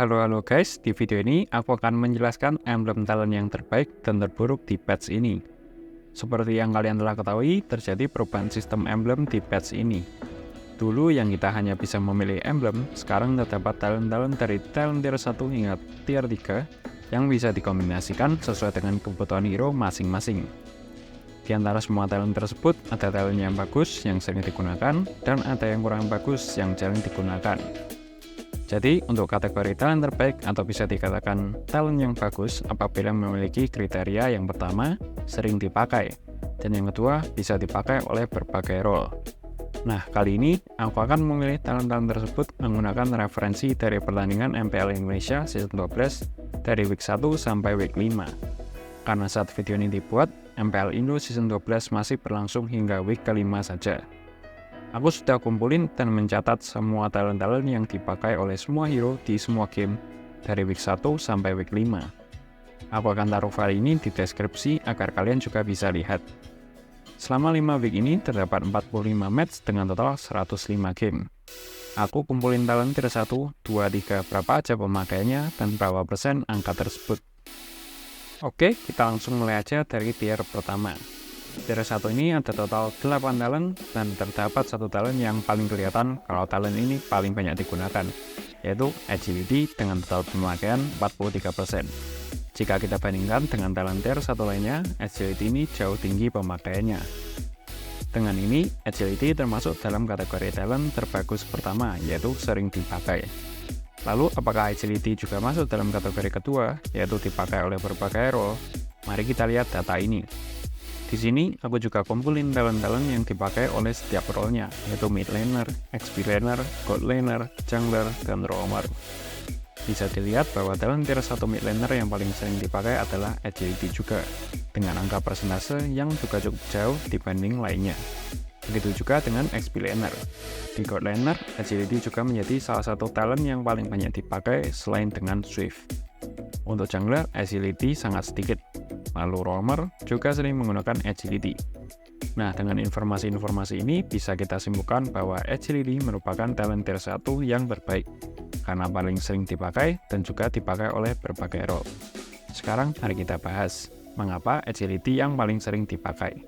Halo guys, di video ini aku akan menjelaskan emblem talent yang terbaik dan terburuk di patch ini. Seperti yang kalian telah ketahui, terjadi perubahan sistem emblem di patch ini. Dulu yang kita hanya bisa memilih emblem, sekarang terdapat talent-talent dari talent tier 1 hingga tier 3 yang bisa dikombinasikan sesuai dengan kebutuhan hero masing-masing. Di antara semua talent tersebut, ada talent yang bagus yang sering digunakan, dan ada yang kurang bagus yang jarang digunakan. Jadi, untuk kategori talent terbaik atau bisa dikatakan talent yang bagus apabila memiliki kriteria yang pertama, sering dipakai, dan yang kedua, bisa dipakai oleh berbagai role. Nah, kali ini aku akan memilih talent-talent tersebut menggunakan referensi dari pertandingan MPL Indonesia Season 12 dari week 1 sampai week 5. Karena saat video ini dibuat, MPL Indo Season 12 masih berlangsung hingga week ke-5 saja. Aku sudah kumpulin dan mencatat semua talent-talent yang dipakai oleh semua hero di semua game dari week 1 sampai week 5. Aku akan taruh file ini di deskripsi agar kalian juga bisa lihat. Selama 5 week ini terdapat 45 match dengan total 105 game. Aku kumpulin talent tier 1, 2, 3 berapa aja pemakaiannya dan berapa persen angka tersebut. Oke, kita langsung mulai aja dari tier pertama. Tier 1 ini ada total 8 talent dan terdapat satu talent yang paling kelihatan kalau talent ini paling banyak digunakan, yaitu Agility dengan total pemakaian 43%. Jika kita bandingkan dengan talent tier 1 lainnya, Agility ini jauh tinggi pemakaiannya. Dengan ini, Agility termasuk dalam kategori talent terbagus pertama, yaitu sering dipakai. Lalu, apakah Agility juga masuk dalam kategori kedua, yaitu dipakai oleh berbagai role? Mari kita lihat data ini. Di sini, aku juga kumpulin talent-talent yang dipakai oleh setiap role-nya, yaitu mid laner, XP laner, gold laner, jungler, dan roamer. Bisa dilihat bahwa talent tier 1 mid laner yang paling sering dipakai adalah Agility juga, dengan angka persentase yang juga cukup jauh dibanding lainnya. Begitu juga dengan XP laner. Di gold laner, Agility juga menjadi salah satu talent yang paling banyak dipakai selain dengan Swift. Untuk jungler, Agility sangat sedikit. Lalu roamer juga sering menggunakan Agility. Nah, dengan informasi-informasi ini bisa kita simpulkan bahwa Agility merupakan talent tier 1 yang terbaik, karena paling sering dipakai dan juga dipakai oleh berbagai role. Sekarang mari kita bahas, mengapa Agility yang paling sering dipakai.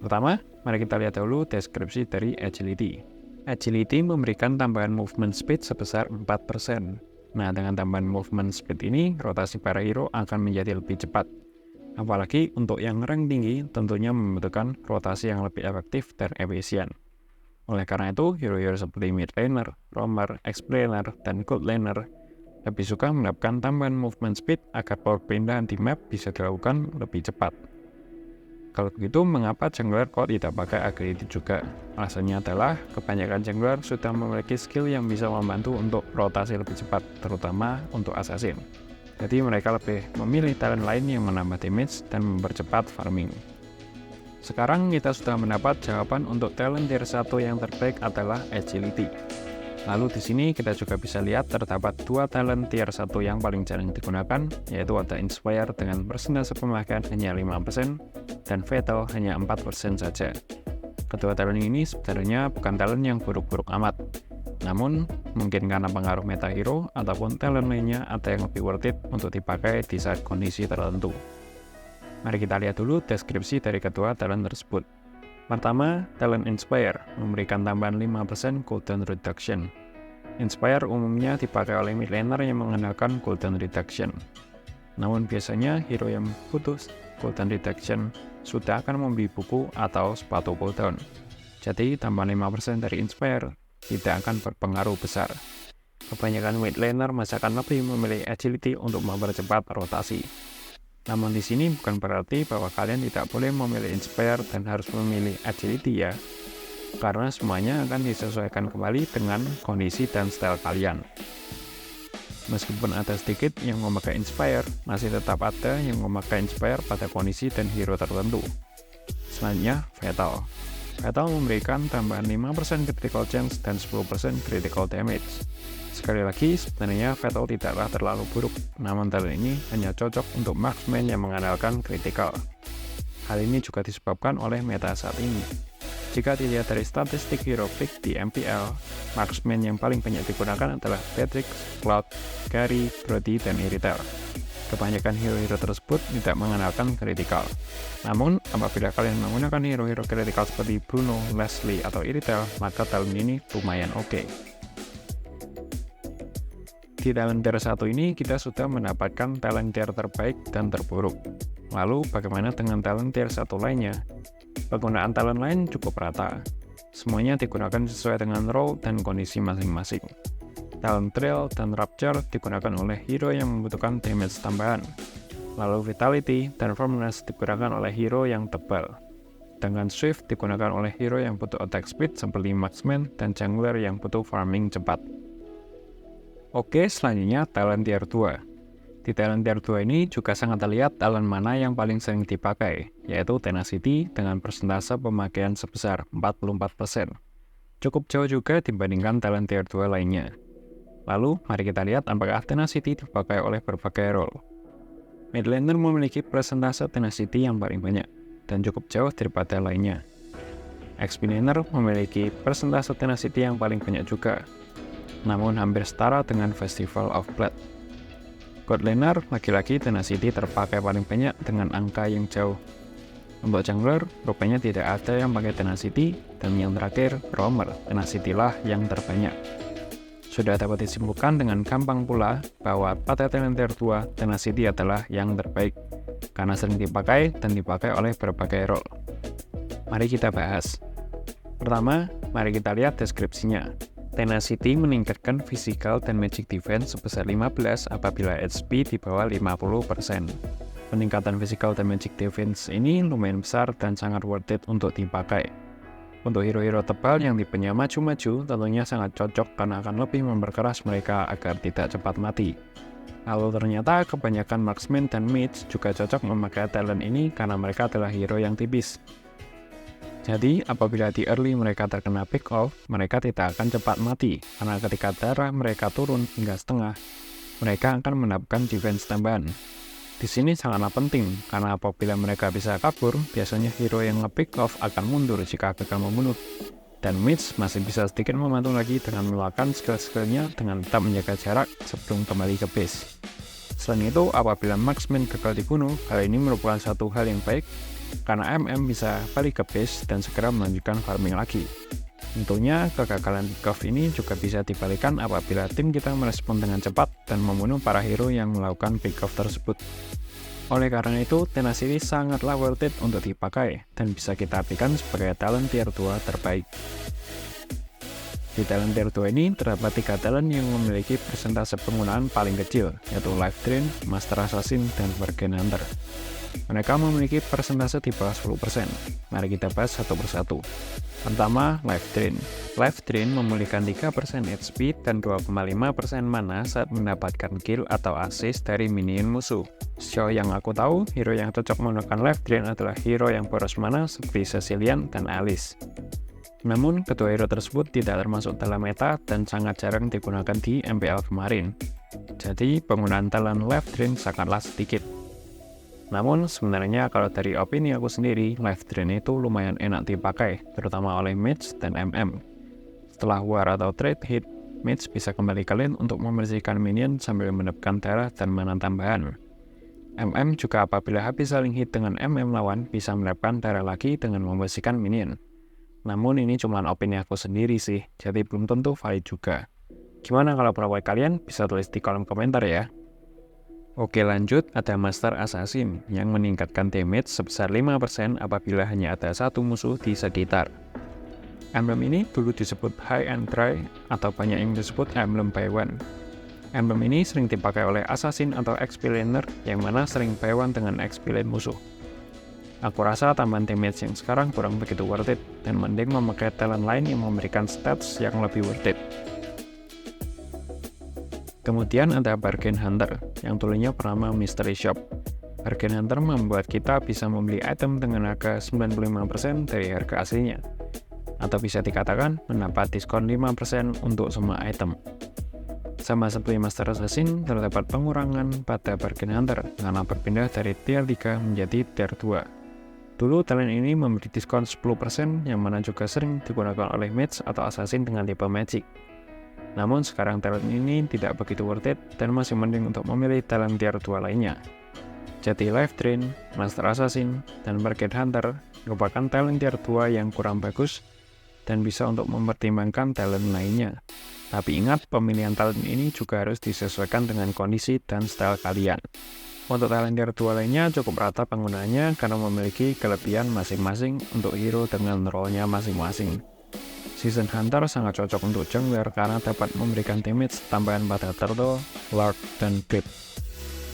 Pertama, mari kita lihat dulu deskripsi dari Agility. Agility memberikan tambahan movement speed sebesar 4%. Nah, dengan tambahan movement speed ini, rotasi para hero akan menjadi lebih cepat. Apalagi untuk yang rank tinggi tentunya membutuhkan rotasi yang lebih efektif dan efisien. Oleh karena itu, hero-hero seperti mid laner, roamer, XP laner, dan gold laner lebih suka mendapatkan tambahan movement speed agar perpindahan di map bisa dilakukan lebih cepat. Kalau begitu, mengapa jungler kok tidak pakai Agility juga? Alasannya adalah kebanyakan jungler sudah memiliki skill yang bisa membantu untuk rotasi lebih cepat, terutama untuk assassin. Jadi mereka lebih memilih talent lain yang menambah damage dan mempercepat farming. Sekarang kita sudah mendapat jawaban untuk talent tier 1 yang terbaik adalah Agility. Lalu di sini kita juga bisa lihat terdapat dua talent tier 1 yang paling jarang digunakan, yaitu ada Inspire dengan persentase pemakaian hanya 5% dan Fatal hanya 4% saja. Kedua talent ini sebenarnya bukan talent yang buruk-buruk amat. Namun, mungkin karena pengaruh meta hero ataupun talent lainnya ada yang lebih worth it untuk dipakai di saat kondisi tertentu. Mari kita lihat dulu deskripsi dari kedua talent tersebut. Pertama, talent Inspire memberikan tambahan 5% cooldown reduction. Inspire umumnya dipakai oleh mid laner yang mengandalkan cooldown reduction. Namun biasanya hero yang putus cooldown reduction sudah akan membeli buku atau sepatu cooldown. Jadi, tambahan 5% dari Inspire tidak akan berpengaruh besar. Kebanyakan mid laner masih akan lebih memilih Agility untuk mempercepat rotasi. Namun di sini bukan berarti bahwa kalian tidak boleh memilih Inspire dan harus memilih Agility ya, karena semuanya akan disesuaikan kembali dengan kondisi dan style kalian. Meskipun ada sedikit yang memakai Inspire, masih tetap ada yang memakai Inspire pada kondisi dan hero tertentu. Selanjutnya, Fatal. Fatal memberikan tambahan 5% critical chance dan 10% critical damage. Sekali lagi, sebenarnya Fatal tidaklah terlalu buruk, namun talent ini hanya cocok untuk marksman yang mengandalkan critical. Hal ini juga disebabkan oleh meta saat ini. jika dilihat dari statistik hero pick di MPL, marksman yang paling banyak digunakan adalah Patrick, Cloud, Gary, Brody, dan Irithel. Kebanyakan hero-hero tersebut tidak mengenalkan critical. Namun, apabila kalian menggunakan hero-hero critical seperti Bruno, Leslie, atau Irithel, maka talent ini lumayan oke. Di talent tier 1 ini, kita sudah mendapatkan talent tier terbaik dan terburuk. Lalu, bagaimana dengan talent tier 1 lainnya? Penggunaan talent lain cukup rata. Semuanya digunakan sesuai dengan role dan kondisi masing-masing. Talent Thrill dan Rapture digunakan oleh hero yang membutuhkan damage tambahan. Lalu Vitality dan Firmness digunakan oleh hero yang tebal. Dengan Swift digunakan oleh hero yang butuh attack speed seperti Marksman dan Jungler yang butuh farming cepat. Oke, selanjutnya talent tier 2. Di talent tier 2 ini juga sangat terlihat talent mana yang paling sering dipakai, yaitu Tenacity dengan persentase pemakaian sebesar 44%. Cukup jauh juga dibandingkan talent tier 2 lainnya. Lalu, mari kita lihat apakah Tenacity dipakai oleh berbagai role. Mid laner memiliki persentase Tenacity yang paling banyak, dan cukup jauh daripada lainnya. XP laner memiliki persentase Tenacity yang paling banyak juga, namun hampir setara dengan Festival of Blood. God laner, lagi-lagi Tenacity terpakai paling banyak dengan angka yang jauh. Untuk jungler, rupanya tidak ada yang pakai Tenacity, dan yang terakhir, roamer, Tenacity lah yang terbanyak. Sudah dapat disimpulkan dengan gampang pula bahwa pada talent tier 2, Tenacity adalah yang terbaik, karena sering dipakai dan dipakai oleh berbagai role. Mari kita bahas. Pertama, mari kita lihat deskripsinya. Tenacity meningkatkan physical dan magic defense sebesar 15 apabila HP di bawah 50%. Peningkatan physical dan magic defense ini lumayan besar dan sangat worth it untuk dipakai. Untuk hero-hero tebal yang tipenya maju-maju tentunya sangat cocok karena akan lebih memperkeras mereka agar tidak cepat mati. Lalu ternyata kebanyakan marksman dan mage juga cocok memakai talent ini karena mereka adalah hero yang tipis. Jadi apabila di early mereka terkena pick off, mereka tidak akan cepat mati karena ketika darah mereka turun hingga setengah, mereka akan mendapatkan defense tambahan. Di sini sangatlah penting, karena apabila mereka bisa kabur, biasanya hero yang nge-pick off akan mundur jika gagal membunuh. Dan mage masih bisa sedikit membantu lagi dengan melakukan skill-skillnya dengan tetap menjaga jarak sebelum kembali ke base. Selain itu, apabila marksman gagal dibunuh, hal ini merupakan satu hal yang baik, karena MM bisa balik ke base dan segera melanjutkan farming lagi. Tentunya, kegagalan pick off ini juga bisa dibalikan apabila tim kita merespon dengan cepat dan membunuh para hero yang melakukan pick off tersebut. Oleh karena itu, Tenacity sangatlah worth it untuk dipakai dan bisa kita artikan sebagai talent tier 2 terbaik. Di talent tier 2 ini terdapat 3 talent yang memiliki persentase penggunaan paling kecil, yaitu Life Drain, Master Assassin, dan Bargain Hunter. Mereka memiliki persentase di bawah 10%. Mari kita bahas satu persatu. Pertama, Life Drain. Life Drain memulihkan 3% HP dan 2,5% mana saat mendapatkan kill atau assist dari minion musuh. Sejauh yang aku tahu, hero yang cocok menggunakan Life Drain adalah hero yang boros mana seperti Cecilian dan Alice. Namun, kedua hero tersebut tidak termasuk dalam meta dan sangat jarang digunakan di MPL kemarin. Jadi, penggunaan talent Life Drain sangatlah sedikit. Namun sebenarnya kalau dari opini aku sendiri, Life Drain itu lumayan enak dipakai, terutama oleh mage dan MM. Setelah war atau trade hit, mage bisa kembali clean untuk membersihkan minion sambil mendapatkan darah dan mana tambahan. MM juga apabila habis saling hit dengan MM lawan, bisa mendapatkan darah lagi dengan membersihkan minion. Namun ini cuma opini aku sendiri sih, jadi belum tentu valid juga. Gimana kalau pendapat kalian? Bisa tulis di kolom komentar ya. Oke, lanjut, ada Master Assassin yang meningkatkan damage sebesar 5% apabila hanya ada satu musuh di sekitar. Emblem ini dulu disebut High and Dry atau banyak yang disebut Emblem Buy One. Emblem ini sering dipakai oleh Assassin atau XP laner yang mana sering buy one dengan XP lane musuh. Aku rasa tambahan damage yang sekarang kurang begitu worth it dan mending memakai talent lain yang memberikan stats yang lebih worth it. Kemudian ada Bargain Hunter, yang dulunya bernama Mystery Shop. Bargain Hunter membuat kita bisa membeli item dengan harga 95% dari harga aslinya. Atau bisa dikatakan mendapat diskon 5% untuk semua item. Sama seperti Master Assassin, terdapat pengurangan pada Bargain Hunter karena berpindah dari tier 3 menjadi tier 2. Dulu talent ini memberi diskon 10% yang mana juga sering digunakan oleh mage atau assassin dengan tipe magic. Namun sekarang talent ini tidak begitu worth it dan masih mending untuk memilih talent tier 2 lainnya. Jadi Life Drain, Master Assassin, dan Market Hunter merupakan talent tier 2 yang kurang bagus dan bisa untuk mempertimbangkan talent lainnya. Tapi ingat, pemilihan talent ini juga harus disesuaikan dengan kondisi dan style kalian. Untuk talent tier 2 lainnya cukup rata penggunaannya karena memiliki kelebihan masing-masing untuk hero dengan role-nya masing-masing. Season Hunter sangat cocok untuk jungler karena dapat memberikan damage tambahan pada Turtle, Lord, dan Creep.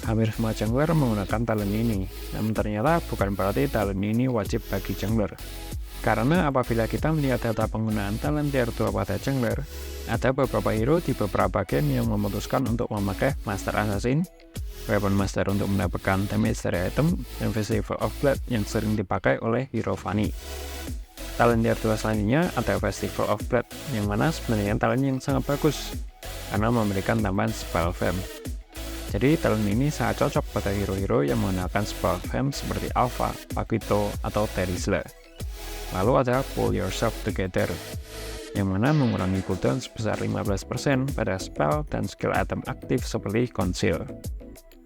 Hampir semua jungler menggunakan talent ini, namun ternyata bukan berarti talent ini wajib bagi jungler. Karena apabila kita melihat data penggunaan talent tier 2 pada jungler, ada beberapa hero di beberapa game yang memutuskan untuk memakai Master Assassin, Weapon Master untuk mendapatkan damage dari item, dan Festival of Blood yang sering dipakai oleh hero Fanny. Talent tier 2 selanjutnya ada Festival of Blood, yang mana sebenarnya talent yang sangat bagus, karena memberikan tambahan spell fam. Jadi talent ini sangat cocok pada hero-hero yang menggunakan spell fam seperti Alpha, Paquito, atau Terizla. Lalu ada Pull Yourself Together, yang mana mengurangi cooldown sebesar 15% pada spell dan skill item aktif seperti Conceal.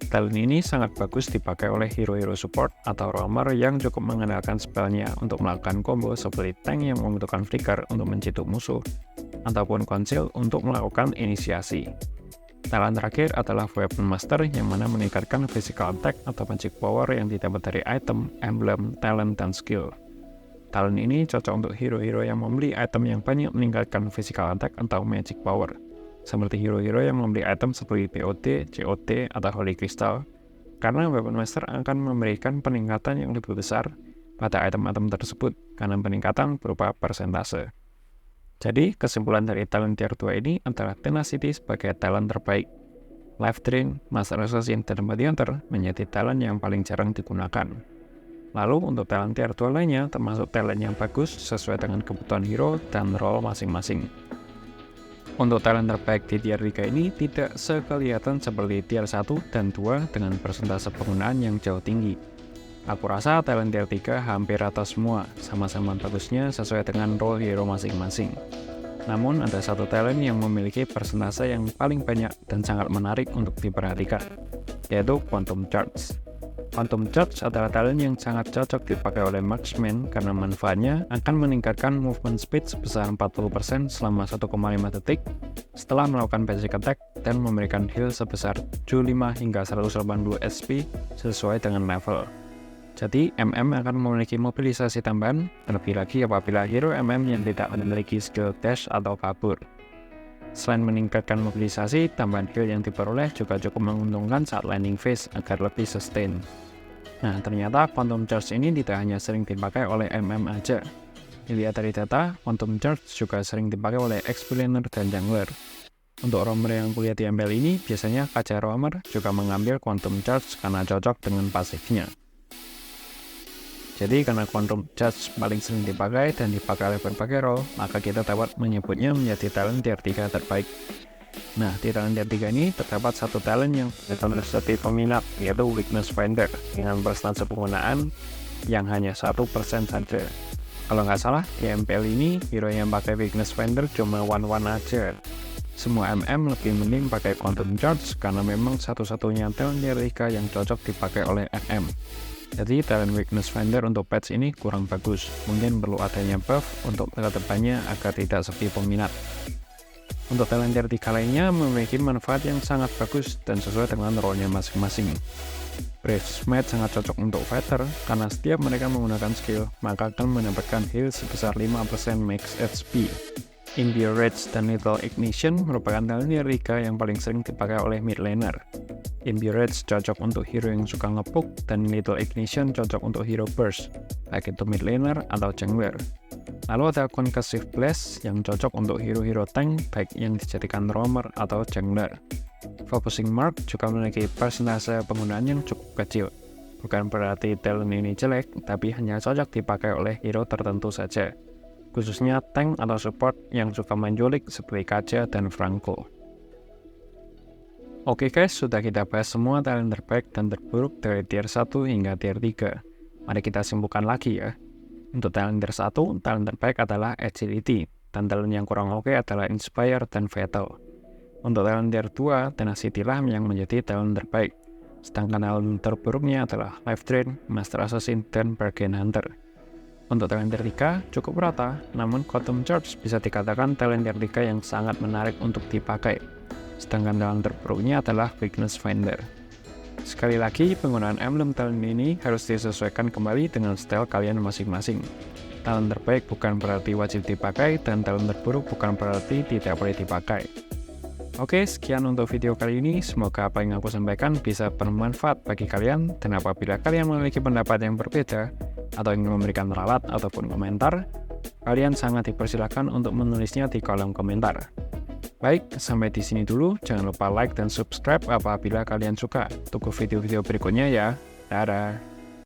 Talent ini sangat bagus dipakai oleh hero-hero support atau roamer yang cukup mengandalkan spellnya untuk melakukan combo seperti tank yang membutuhkan flicker untuk mencituk musuh, ataupun Conceal untuk melakukan inisiasi. Talent terakhir adalah Weapon Master yang mana meningkatkan physical attack atau magic power yang didapat dari item, emblem, talent, dan skill. Talent ini cocok untuk hero-hero yang membeli item yang banyak meningkatkan physical attack atau magic power, seperti hero-hero yang membeli item seperti POD, COD, atau Holy Crystal, karena Weapon Master akan memberikan peningkatan yang lebih besar pada item-item tersebut karena peningkatan berupa persentase. Jadi, kesimpulan dari talent tier 2 ini adalah Tenacity sebagai talent terbaik. Life Drain, Master Assassin, dan Bounty Hunter menjadi talent yang paling jarang digunakan. Lalu, untuk talent tier 2 lainnya, termasuk talent yang bagus sesuai dengan kebutuhan hero dan role masing-masing. Untuk talent terbaik di tier 3 ini tidak sekelihatan seperti tier 1 dan 2 dengan persentase penggunaan yang jauh tinggi. Aku rasa talent tier 3 hampir rata semua, sama-sama bagusnya sesuai dengan role hero masing-masing. Namun ada satu talent yang memiliki persentase yang paling banyak dan sangat menarik untuk diperhatikan, yaitu Quantum Charge. Quantum Charge adalah talent yang sangat cocok dipakai oleh marksman karena manfaatnya akan meningkatkan movement speed sebesar 40% selama 1,5 detik setelah melakukan basic attack dan memberikan heal sebesar 75 hingga 180 SP sesuai dengan level. Jadi, MM akan memiliki mobilisasi tambahan, terlebih lagi apabila hero MM yang tidak memiliki skill dash atau kabur. Selain meningkatkan mobilisasi, tambahan heal yang diperoleh juga cukup menguntungkan saat landing phase agar lebih sustain. Nah, ternyata Quantum Charge ini tidak hanya sering dipakai oleh MM aja. Dilihat dari data, Quantum Charge juga sering dipakai oleh XP laner dan jungler. Untuk roamer yang kuliah di MPL ini, biasanya kaca roamer juga mengambil Quantum Charge karena cocok dengan pasifnya. Jadi karena Quantum Charge paling sering dipakai dan dipakai oleh berbagai role, maka kita dapat menyebutnya menjadi talent tier 3 terbaik. Nah, di talent tier 3 ini terdapat satu talent yang menjadi peminat, yaitu Weakness Finder, dengan persentase penggunaan yang hanya 1% saja. Kalau nggak salah, di MPL ini, hero yang pakai Weakness Finder cuma 1-1 aja. Semua MM lebih mending pakai Quantum Charge karena memang satu-satunya talent tier 3 yang cocok dipakai oleh MM. Jadi talent Weakness Finder untuk patch ini kurang bagus, mungkin perlu adanya buff untuk kedepannya agar tidak sepi peminat. Untuk talent tier 3 lainnya memiliki manfaat yang sangat bagus dan sesuai dengan role-nya masing-masing. Brave Smite sangat cocok untuk fighter karena setiap mereka menggunakan skill, maka akan mendapatkan heal sebesar 5% max HP. Imbue Rage dan Lethal Ignition merupakan talent tier 3 yang paling sering dipakai oleh mid laner. Imbue Rage cocok untuk hero yang suka ngepoke dan Lethal Ignition cocok untuk hero burst, baik itu mid laner atau jungler. Lalu ada Concussive Blast yang cocok untuk hero-hero tank baik yang dijadikan roamer atau jungler. Focusing Mark juga memiliki persentase penggunaan yang cukup kecil. Bukan berarti talent ini jelek, tapi hanya cocok dipakai oleh hero tertentu saja, khususnya tank atau support yang suka menjulik seperti Kaja dan Franco. Oke guys, sudah kita bahas semua talent terbaik dan terburuk dari tier 1 hingga tier 3. Mari kita simpulkan lagi ya. Untuk talent tier 1, talent terbaik adalah Agility, dan talent yang kurang oke adalah Inspire dan Vital. Untuk talent tier 2, Tenacity lah yang menjadi talent terbaik. Sedangkan talent terburuknya adalah Life Drain, Master Assassin, dan Bargain Hunter. Untuk talent tier 3 cukup rata, namun Quantum Charge bisa dikatakan talent tier 3 yang sangat menarik untuk dipakai. Sedangkan talent terburuknya adalah Weakness Finder. Sekali lagi, penggunaan emblem talent ini harus disesuaikan kembali dengan style kalian masing-masing. Talent terbaik bukan berarti wajib dipakai, dan talent terburuk bukan berarti tidak boleh dipakai. Oke, sekian untuk video kali ini. Semoga apa yang aku sampaikan bisa bermanfaat bagi kalian, dan apabila kalian memiliki pendapat yang berbeda, atau ingin memberikan ralat ataupun komentar, kalian sangat dipersilakan untuk menulisnya di kolom komentar. Baik, sampai di sini dulu. Jangan lupa like dan subscribe apabila kalian suka. Tunggu video-video berikutnya ya. Dadah!